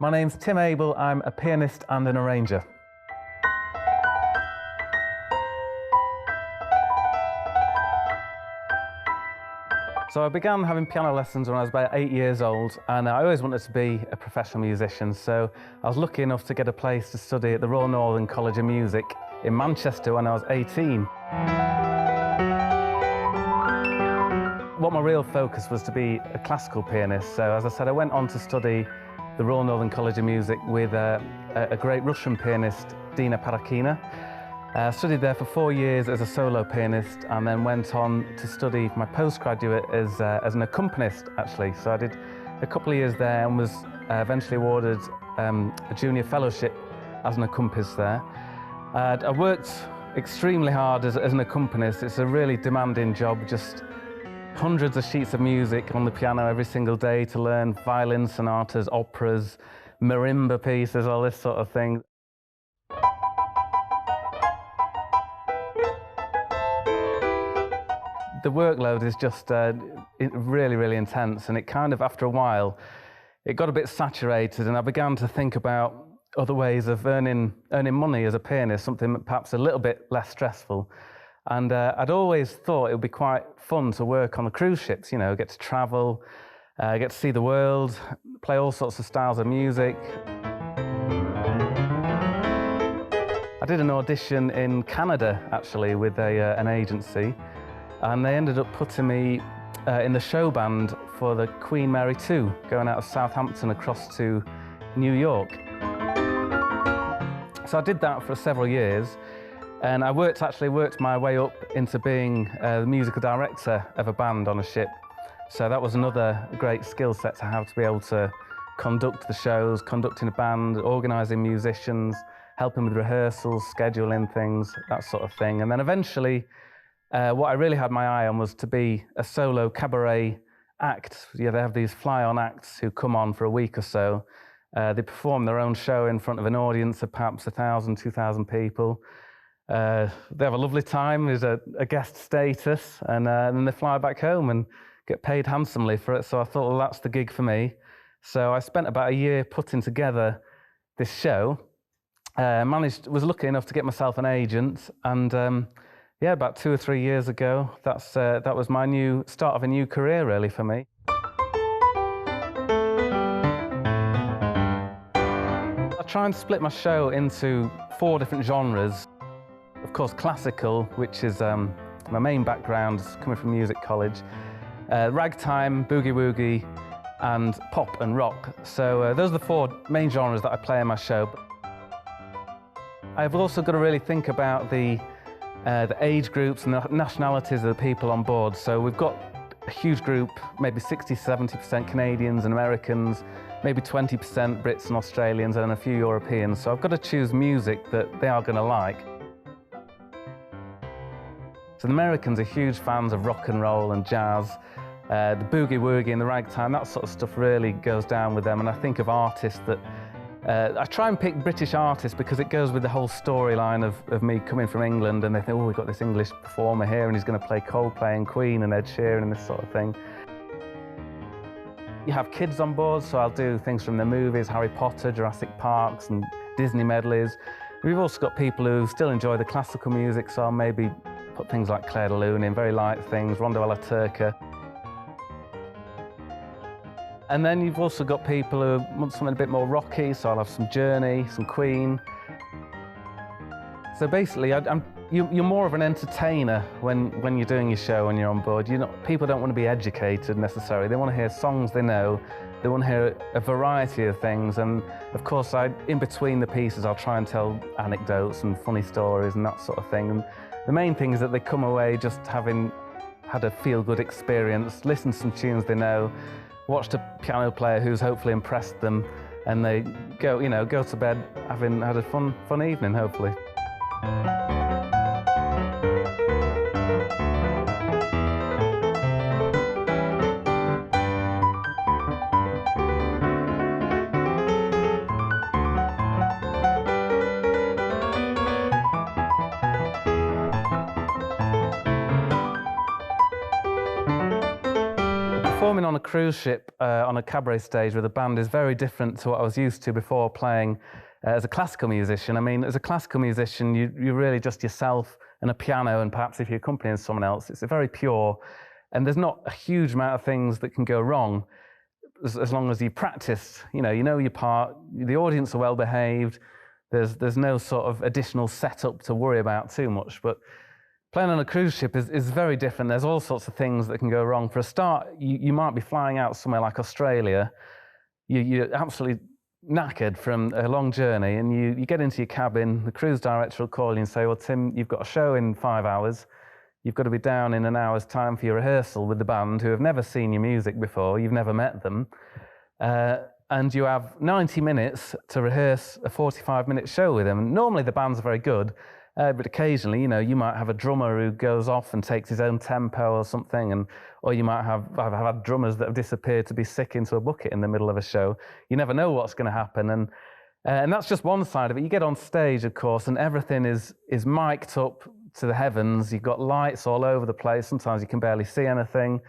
My name's Tim Abel, I'm a pianist and an arranger. So I began having piano lessons when I was about 8 years old, and I always wanted to be a professional musician, so I was lucky enough to get a place to study at the Royal Northern College of Music in Manchester when I was 18. What my real focus was to be a classical pianist, so as I said, I went on to study the Royal Northern College of Music with a great Russian pianist, Dina Parakina. I studied there for 4 years as a solo pianist and then went on to study my postgraduate as an accompanist, actually. So I did a couple of years there and was eventually awarded a junior fellowship as an accompanist there. I worked extremely hard as an accompanist. It's a really demanding job, just hundreds of sheets of music on the piano every single day to learn violin sonatas, operas, marimba pieces, all this sort of thing. The workload is just really, really intense, and it kind of, after a while, it got a bit saturated, and I began to think about other ways of earning money as a pianist, something perhaps a little bit less stressful. And I'd always thought it would be quite fun to work on the cruise ships, you know, get to travel, get to see the world, play all sorts of styles of music. I did an audition in Canada, actually, with an agency. And they ended up putting me in the show band for the Queen Mary 2, going out of Southampton across to New York. So I did that for several years, and I actually worked my way up into being the musical director of a band on a ship. So that was another great skill set to have, to be able to conduct the shows, conducting a band, organising musicians, helping with rehearsals, scheduling things, that sort of thing. And then eventually, what I really had my eye on was to be a solo cabaret act. Yeah, they have these fly-on acts who come on for a week or so. They perform their own show in front of an audience of perhaps 1,000, 2,000 people. They have a lovely time, there's a guest status, and then they fly back home and get paid handsomely for it. So I thought, well, that's the gig for me. So I spent about a year putting together this show. Was lucky enough to get myself an agent, and yeah, about 2 or 3 years ago, that was my start of a new career, really, for me. I try and split my show into 4 different genres. Of course, classical, which is my main background, coming from music college, ragtime, boogie-woogie, and pop and rock. So those are the 4 main genres that I play in my show. I've also got to really think about the age groups and the nationalities of the people on board. So we've got a huge group, maybe 60–70% Canadians and Americans, maybe 20% Brits and Australians, and a few Europeans. So I've got to choose music that they are going to like. So the Americans are huge fans of rock and roll and jazz. The boogie-woogie and the ragtime, that sort of stuff really goes down with them. And I think of artists that I try and pick British artists because it goes with the whole storyline of me coming from England, and they think, oh, we've got this English performer here and he's going to play Coldplay and Queen and Ed Sheeran and this sort of thing. You have kids on board, so I'll do things from the movies, Harry Potter, Jurassic Parks and Disney medleys. We've also got people who still enjoy the classical music, so I'll maybe put things like Claire de Lune in, very light things, Rondo alla Turca. And then you've also got people who want something a bit more rocky, so I'll have some Journey, some Queen. So basically, you're more of an entertainer when you're doing your show, when you're on board. People don't want to be educated necessarily. They want to hear songs they know. They want to hear a variety of things. And of course, in between the pieces, I'll try and tell anecdotes and funny stories and that sort of thing. And the main thing is that they come away just having had a feel-good experience, listen to some tunes they know, watched a piano player who's hopefully impressed them, and they go to bed having had a fun evening, hopefully. Performing on a cruise ship on a cabaret stage with a band is very different to what I was used to before playing as a classical musician. I mean, as a classical musician, you're really just yourself and a piano, and perhaps if you're accompanying someone else, it's very pure, and there's not a huge amount of things that can go wrong as long as you practice. You know your part, the audience are well behaved, there's no sort of additional setup to worry about too much. But playing on a cruise ship is very different. There's all sorts of things that can go wrong. For a start, you might be flying out somewhere like Australia. You're absolutely knackered from a long journey, and you get into your cabin. The cruise director will call you and say, well, Tim, you've got a show in 5 hours. You've got to be down in an hour's time for your rehearsal with the band, who have never seen your music before. You've never met them. And you have 90 minutes to rehearse a 45-minute show with them. And normally the band's very good, but occasionally, you might have a drummer who goes off and takes his own tempo or something, or you might have had drummers that have disappeared to be sick into a bucket in the middle of a show. You never know what's going to happen, and that's just one side of it. You get on stage, of course, and everything is mic'd up to the heavens. You've got lights all over the place. Sometimes you can barely see anything.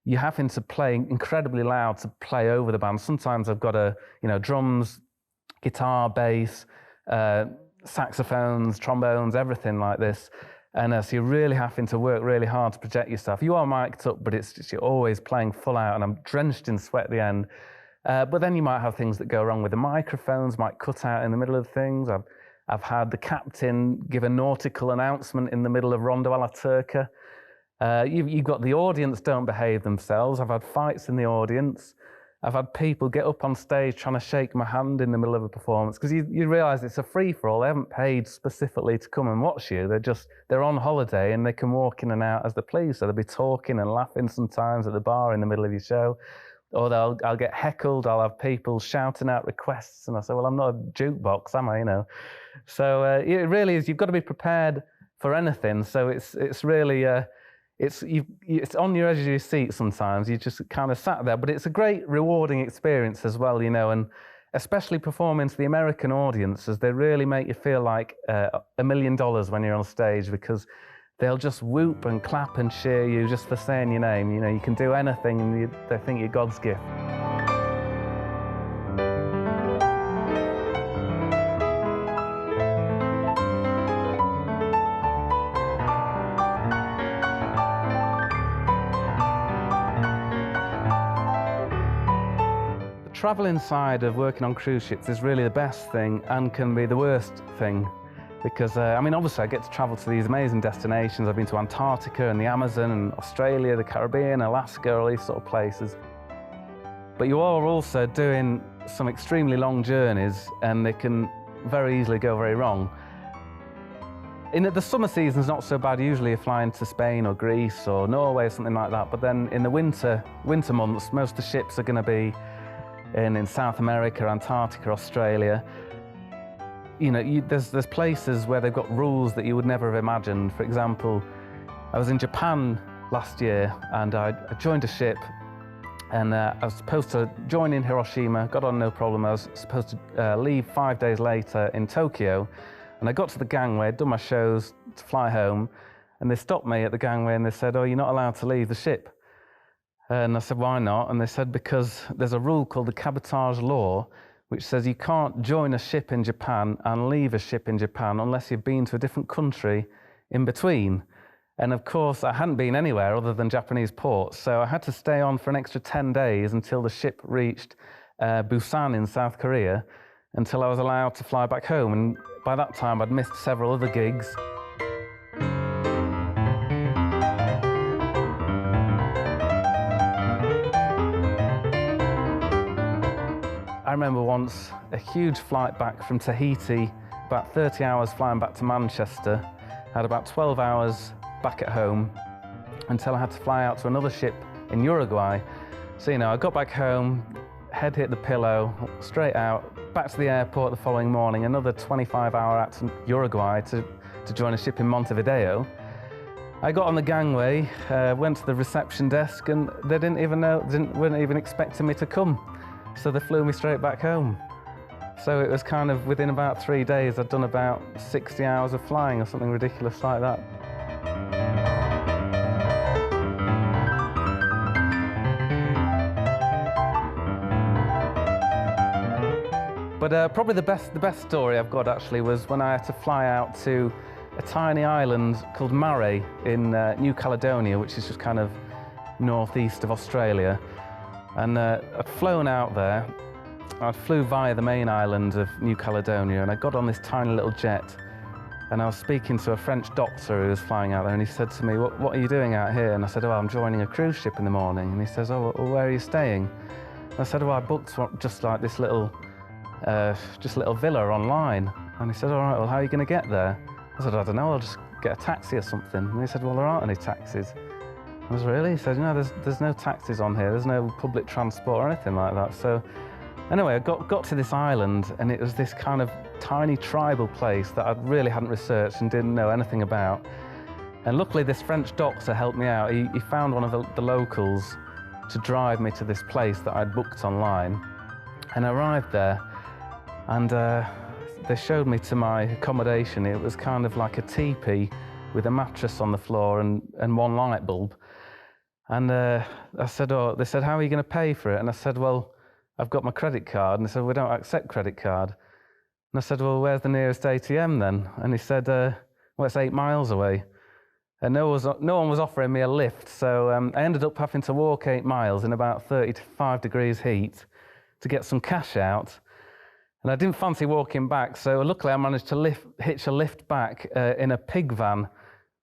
You're having to play incredibly loud to play over the band. Sometimes I've got drums, guitar, bass, saxophones, trombones, everything like this. And so you're really having to work really hard to project yourself. You are mic'd up, but it's just, you're always playing full out, and I'm drenched in sweat at the end. But then you might have things that go wrong with the microphones, might cut out in the middle of things. I've had the captain give a nautical announcement in the middle of Rondo alla Turca. You've got the audience don't behave themselves. I've had fights in the audience. I've had people get up on stage trying to shake my hand in the middle of a performance, because you realise it's a free-for-all. They haven't paid specifically to come and watch you. They're on holiday, and they can walk in and out as they please. So they'll be talking and laughing sometimes at the bar in the middle of your show. Or I'll get heckled. I'll have people shouting out requests, and I say, well, I'm not a jukebox, am I? So it really is. You've got to be prepared for anything. So it's really it's on your edge of your seat sometimes. You just kind of sat there, but it's a great rewarding experience as well, and especially performing to the American audience, as they really make you feel like $1 million when you're on stage, because they'll just whoop and clap and cheer you just for saying your name. You can do anything, and they think you're God's gift. The travelling side of working on cruise ships is really the best thing, and can be the worst thing. Because, obviously I get to travel to these amazing destinations. I've been to Antarctica and the Amazon and Australia, the Caribbean, Alaska, all these sort of places. But you are also doing some extremely long journeys, and they can very easily go very wrong. The summer season's not so bad. Usually you're flying to Spain or Greece or Norway or something like that. But then in the winter months, most of the ships are going to be in South America, Antarctica, Australia. There's places where they've got rules that you would never have imagined. For example, I was in Japan last year, and I joined a ship, and I was supposed to join in Hiroshima, got on no problem. I was supposed to leave 5 days later in Tokyo, and I got to the gangway, I'd done my shows to fly home, and they stopped me at the gangway and they said, oh, you're not allowed to leave the ship. And I said, why not? And they said, because there's a rule called the cabotage law, which says you can't join a ship in Japan and leave a ship in Japan unless you've been to a different country in between. And of course, I hadn't been anywhere other than Japanese ports, so I had to stay on for an extra 10 days until the ship reached Busan in South Korea, until I was allowed to fly back home. And by that time, I'd missed several other gigs. I remember once a huge flight back from Tahiti, about 30 hours flying back to Manchester. I had about 12 hours back at home until I had to fly out to another ship in Uruguay. So, I got back home, head hit the pillow, straight out, back to the airport the following morning, another 25-hour out to Uruguay to join a ship in Montevideo. I got on the gangway, went to the reception desk, and they weren't even expecting me to come. So they flew me straight back home. So it was kind of within about 3 days, I'd done about 60 hours of flying or something ridiculous like that. But probably the best story I've got actually was when I had to fly out to a tiny island called Murray in New Caledonia, which is just kind of northeast of Australia. And I'd flown out there. I flew via the main island of New Caledonia, and I got on this tiny little jet, and I was speaking to a French doctor who was flying out there, and he said to me, what are you doing out here? And I said, oh, I'm joining a cruise ship in the morning. And he says, oh, well, where are you staying? And I said, oh, I booked just like this little villa online. And he said, all right, well, how are you going to get there? I said, I don't know, I'll just get a taxi or something. And he said, well, there aren't any taxis. I was really? He said, no, there's no taxis on here. There's no public transport or anything like that. So anyway, I got to this island, and it was this kind of tiny tribal place that I really hadn't researched and didn't know anything about. And luckily, this French doctor helped me out. He found one of the locals to drive me to this place that I'd booked online. And I arrived there, and they showed me to my accommodation. It was kind of like a teepee with a mattress on the floor and one light bulb. And I said, oh, they said, how are you going to pay for it? And I said, well, I've got my credit card. And they said, we don't accept credit card. And I said, well, where's the nearest ATM then? And he said, well, it's 8 miles away. And no one was offering me a lift. So I ended up having to walk 8 miles in about 35 degrees heat to get some cash out. And I didn't fancy walking back. So luckily I managed to hitch a lift back in a pig van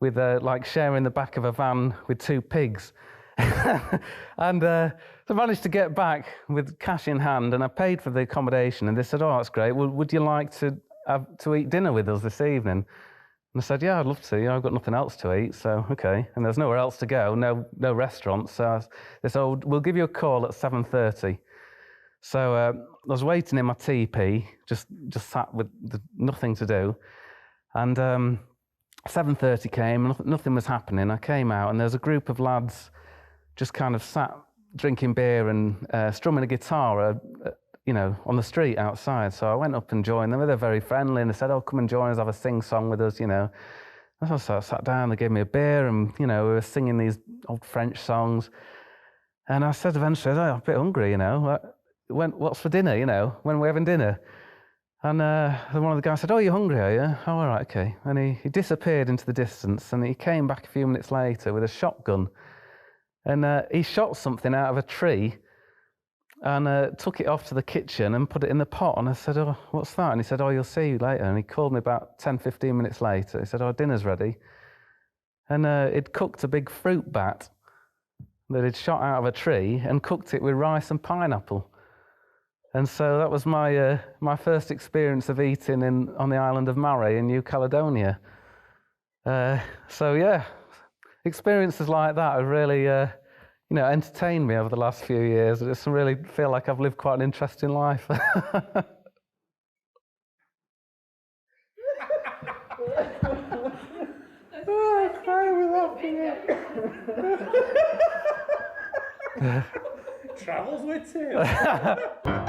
with like sharing the back of a van with 2 pigs. And so I managed to get back with cash in hand, and I paid for the accommodation, and they said, oh, that's great. Well, would you like to eat dinner with us this evening? And I said, yeah, I'd love to. You know, I've got nothing else to eat, so okay. And there's nowhere else to go, no restaurants. So they said, oh, we'll give you a call at 7:30. So I was waiting in my teepee, just sat with nothing to do. And 7:30 came, and nothing was happening. I came out, and there was a group of lads just kind of sat drinking beer and strumming a guitar, you know, on the street outside. So I went up and joined them. They're very friendly, and they said, oh, come and join us, have a sing-song with us, you know. So I sat down, they gave me a beer, and, you know, we were singing these old French songs. And I said eventually, oh, I'm a bit hungry, you know. What's for dinner, you know? When are we having dinner? And one of the guys said, oh, you're hungry, are you? Oh, all right, okay. And he disappeared into the distance, and he came back a few minutes later with a shotgun. And he shot something out of a tree and took it off to the kitchen and put it in the pot. And I said, oh, what's that? And he said, oh, you'll see later. And he called me about 10, 15 minutes later. He said, oh, dinner's ready. And he'd cooked a big fruit bat that he'd shot out of a tree and cooked it with rice and pineapple. And so that was my first experience of eating on the island of Murray in New Caledonia. So yeah, experiences like that have really, you know, entertained me over the last few years. I just really feel like I've lived quite an interesting life. Travels with him.